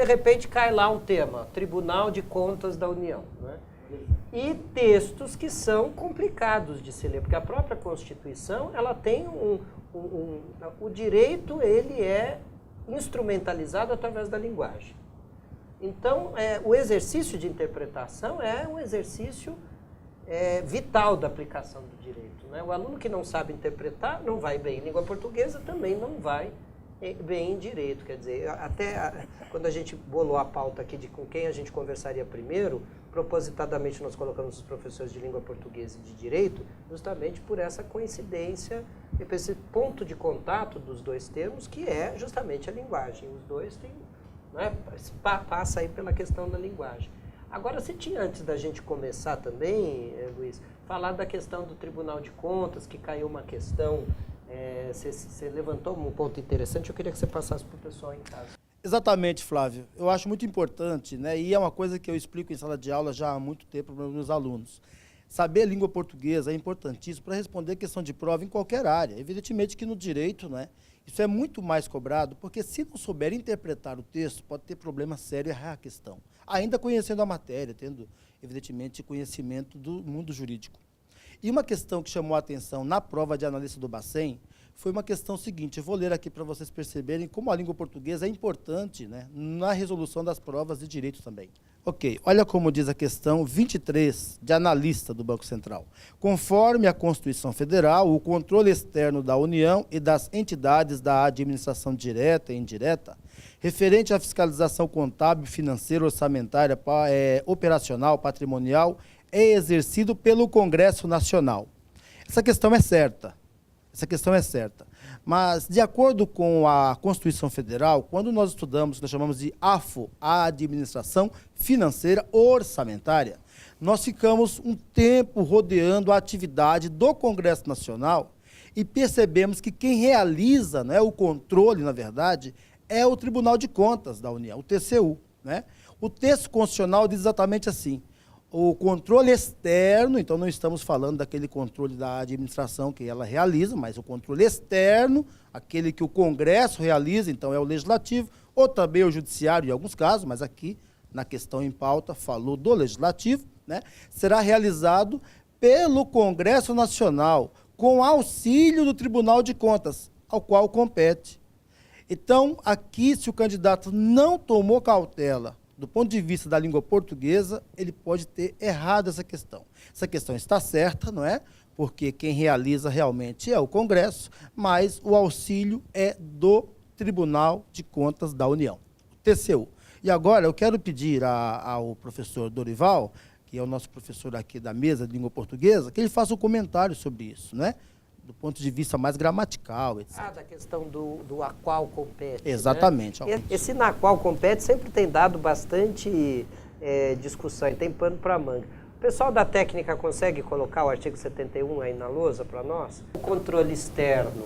de repente cai lá um tema, Tribunal de Contas da União, né? E textos que são complicados de se ler, porque a própria Constituição, ela tem o direito, ele é instrumentalizado através da linguagem. Então, o exercício de interpretação é um exercício vital da aplicação do direito, né? O aluno que não sabe interpretar não vai bem em língua portuguesa, também não vai bem em direito. Quer dizer, até quando a gente bolou a pauta aqui de com quem a gente conversaria primeiro, propositadamente nós colocamos os professores de língua portuguesa e de direito, justamente por essa coincidência, por esse ponto de contato dos dois termos, que é justamente a linguagem. Os dois têm, né, passa aí pela questão da linguagem. Agora, você tinha, antes da gente começar também, Luiz, falar da questão do Tribunal de Contas, que caiu uma questão, você levantou um ponto interessante, eu queria que você passasse para o pessoal em casa. Exatamente, Flávio. Eu acho muito importante, né, e é uma coisa que eu explico em sala de aula já há muito tempo para os meus alunos. Saber a língua portuguesa é importantíssimo para responder questão de prova em qualquer área. Evidentemente que no direito, né, isso é muito mais cobrado, porque se não souber interpretar o texto, pode ter problema sério e errar a questão. Ainda conhecendo a matéria, tendo, evidentemente, conhecimento do mundo jurídico. E uma questão que chamou a atenção na prova de analista do Bacen foi uma questão seguinte, eu vou ler aqui para vocês perceberem como a língua portuguesa é importante, né, na resolução das provas de direito também. Ok, olha como diz a questão 23 de analista do Banco Central. Conforme a Constituição Federal, o controle externo da União e das entidades da administração direta e indireta, referente à fiscalização contábil, financeira, orçamentária, operacional, patrimonial, é exercido pelo Congresso Nacional. Essa questão é certa. Mas, de acordo com a Constituição Federal, quando nós estudamos, nós chamamos de AFO, a Administração Financeira Orçamentária, nós ficamos um tempo rodeando a atividade do Congresso Nacional e percebemos que quem realiza, né, o controle, na verdade, é o Tribunal de Contas da União, o TCU, né? O texto constitucional diz exatamente assim: o controle externo, então não estamos falando daquele controle da administração que ela realiza, mas o controle externo, aquele que o Congresso realiza, então é o Legislativo, ou também o Judiciário em alguns casos, mas aqui na questão em pauta falou do Legislativo, né, será realizado pelo Congresso Nacional, com auxílio do Tribunal de Contas, ao qual compete. Então, aqui, se o candidato não tomou cautela do ponto de vista da língua portuguesa, ele pode ter errado essa questão. Essa questão está certa, não é? Porque quem realiza realmente é o Congresso, mas o auxílio é do Tribunal de Contas da União, o TCU. E agora eu quero pedir ao professor Dorival, que é o nosso professor aqui da mesa de língua portuguesa, que ele faça um comentário sobre isso, né? Do ponto de vista mais gramatical, etc. Da questão do a qual compete. Exatamente. Né? Esse na qual compete sempre tem dado bastante discussão e tem pano para manga. O pessoal da técnica consegue colocar o artigo 71 aí na lousa para nós? O controle externo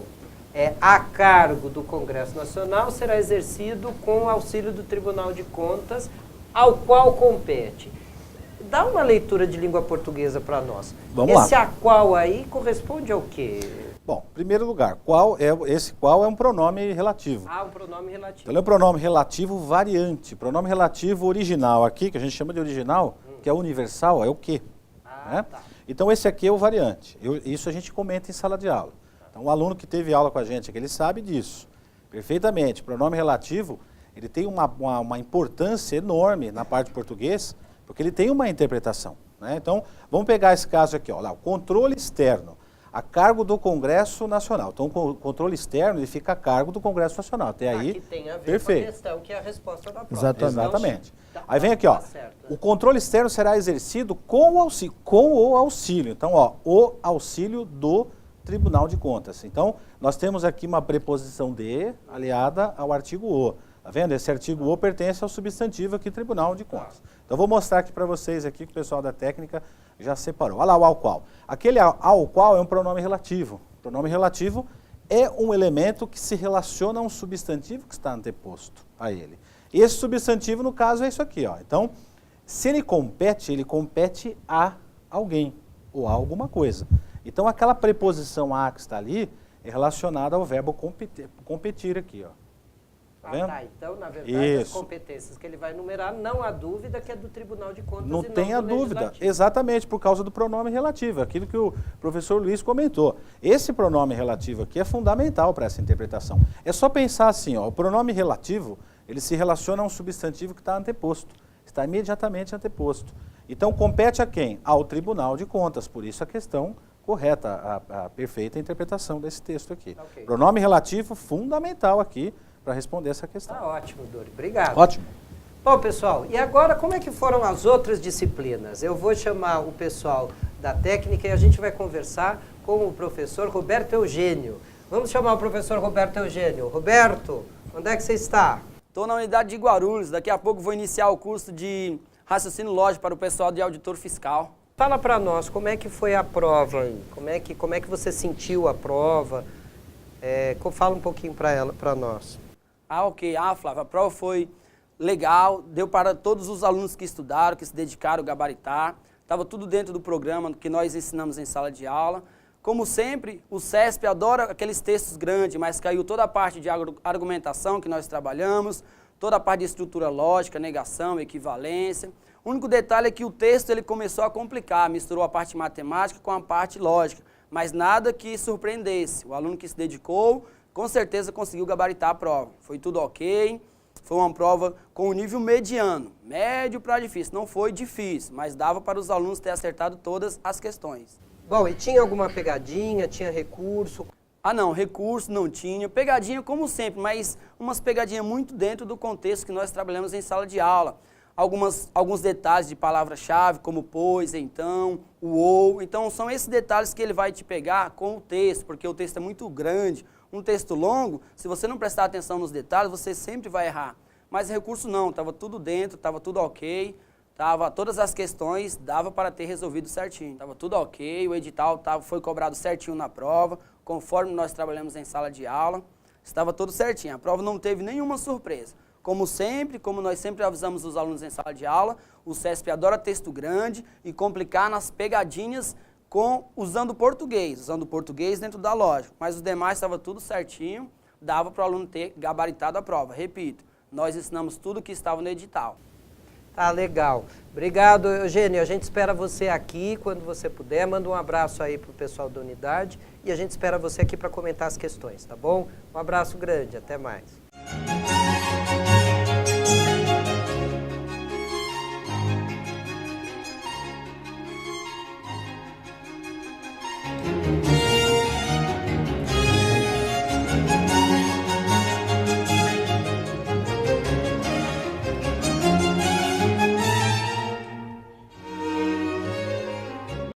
a cargo do Congresso Nacional será exercido com o auxílio do Tribunal de Contas, ao qual compete. Dá uma leitura de língua portuguesa para nós. Vamos lá. Esse a qual aí corresponde ao quê? Bom, em primeiro lugar, esse qual é um pronome relativo. Um pronome relativo. Então, ele é um pronome relativo variante. Pronome relativo original aqui, que a gente chama de original, que é universal, é o quê? Né? Tá. Então, esse aqui é o variante. Isso a gente comenta em sala de aula. Então, o aluno que teve aula com a gente aqui, ele sabe disso perfeitamente. Pronome relativo, ele tem uma importância enorme na parte de português, porque ele tem uma interpretação, né? Então, vamos pegar esse caso aqui, ó, lá, o controle externo, a cargo do Congresso Nacional. Então, o controle externo, ele fica a cargo do Congresso Nacional. Até aí, que tem a ver perfeito. Com a questão que é a resposta da prova. Exatamente. Então, aí vem aqui, ó, o controle externo será exercido com o auxílio. Então, ó, o auxílio do Tribunal de Contas. Então, nós temos aqui uma preposição de aliada ao artigo o. Tá vendo? Esse artigo o pertence ao substantivo aqui, Tribunal de Contas. Então, vou mostrar aqui para vocês aqui que o pessoal da técnica já separou. Olha lá o ao qual. Aquele ao qual é um pronome relativo. O pronome relativo é um elemento que se relaciona a um substantivo que está anteposto a ele. Esse substantivo, no caso, é isso aqui, ó. Então, se ele compete a alguém ou a alguma coisa. Então, aquela preposição a que está ali é relacionada ao verbo competir aqui, ó. Tá vendo? Então, na verdade, as Isso. competências que ele vai numerar, não há dúvida que é do Tribunal de Contas Não e tenha do dúvida, Legislativo. exatamente por causa do pronome relativo, aquilo que o professor Luiz comentou. Esse pronome relativo aqui é fundamental para essa interpretação. É só pensar assim, ó, o pronome relativo, ele se relaciona a um substantivo que está anteposto, está imediatamente anteposto. Então, compete a quem? Ao Tribunal de Contas, por isso a questão correta, a perfeita interpretação desse texto aqui. Ok. Pronome relativo fundamental aqui para responder essa questão. Tá ótimo, Dori. Obrigado. Ótimo. Bom, pessoal, e agora como é que foram as outras disciplinas? Eu vou chamar o pessoal da técnica e a gente vai conversar com o professor Roberto Eugênio. Vamos chamar o professor Roberto Eugênio. Roberto, onde é que você está? Estou na unidade de Guarulhos, daqui a pouco vou iniciar o curso de raciocínio lógico para o pessoal de auditor fiscal. Fala para nós, como é que foi a prova aí? Como é que você sentiu a prova? Fala um pouquinho para nós. Ok. Flávio, a prova foi legal, deu para todos os alunos que estudaram, que se dedicaram a gabaritar. Estava tudo dentro do programa que nós ensinamos em sala de aula. Como sempre, o CESP adora aqueles textos grandes, mas caiu toda a parte de argumentação que nós trabalhamos, toda a parte de estrutura lógica, negação, equivalência. O único detalhe é que o texto ele começou a complicar, misturou a parte matemática com a parte lógica, mas nada que surpreendesse. O aluno que se dedicou, com certeza conseguiu gabaritar a prova. Foi tudo ok, foi uma prova com um nível mediano, médio para difícil. Não foi difícil, mas dava para os alunos ter acertado todas as questões. Bom, e tinha alguma pegadinha, tinha recurso? Não, recurso não tinha. Pegadinha como sempre, mas umas pegadinhas muito dentro do contexto que nós trabalhamos em sala de aula. Alguns detalhes de palavra-chave, como pois, então, o ou. Então, são esses detalhes que ele vai te pegar com o texto, porque o texto é muito grande. Um texto longo, se você não prestar atenção nos detalhes, você sempre vai errar. Mas recurso não, estava tudo dentro, estava tudo ok. Todas as questões dava para ter resolvido certinho. Estava tudo ok, o edital foi cobrado certinho na prova, conforme nós trabalhamos em sala de aula. Estava tudo certinho, a prova não teve nenhuma surpresa. Como sempre, como nós sempre avisamos os alunos em sala de aula, o CESP adora texto grande e complicar nas pegadinhas usando português dentro da lógica. Mas os demais estava tudo certinho, dava para o aluno ter gabaritado a prova. Repito, nós ensinamos tudo que estava no edital. Tá, legal. Obrigado, Eugênio. A gente espera você aqui quando você puder. Manda um abraço aí pro pessoal da unidade e a gente espera você aqui para comentar as questões, tá bom? Um abraço grande, até mais.